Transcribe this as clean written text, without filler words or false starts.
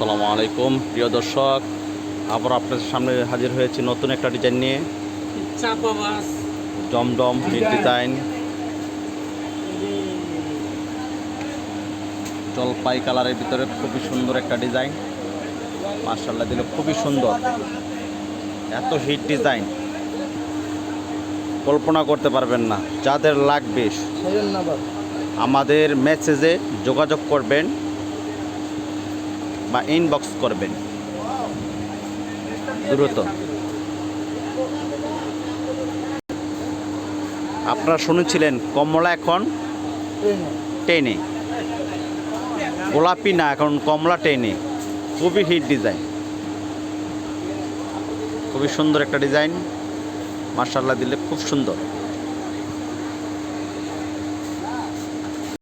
আসসালামু আলাইকুম প্রিয় দর্শক, আবার আপনাদের সামনে হাজির হয়েছি নতুন একটা ডিজাইন নিয়ে। চাপাবাস ডমডম হিট ডিজাইন, জলপাই কালারের ভিতরে খুবই সুন্দর একটা ডিজাইন। মাশাআল্লাহ দিলে খুবই সুন্দর, এত হিট ডিজাইন কল্পনা করতে পারবেন না। যাদের লাগবে আমাদের মেসেজে যোগাযোগ করবেন বা ইনবক্স করবেন দ্রুত। আপনারা শুনেছিলেন কমলা এখন টেনে, গোলাপি না এখন কমলা টেনে। খুবই হিট ডিজাইন, খুবই সুন্দর একটা ডিজাইন। মাশাআল্লাহ দিলে খুব সুন্দর।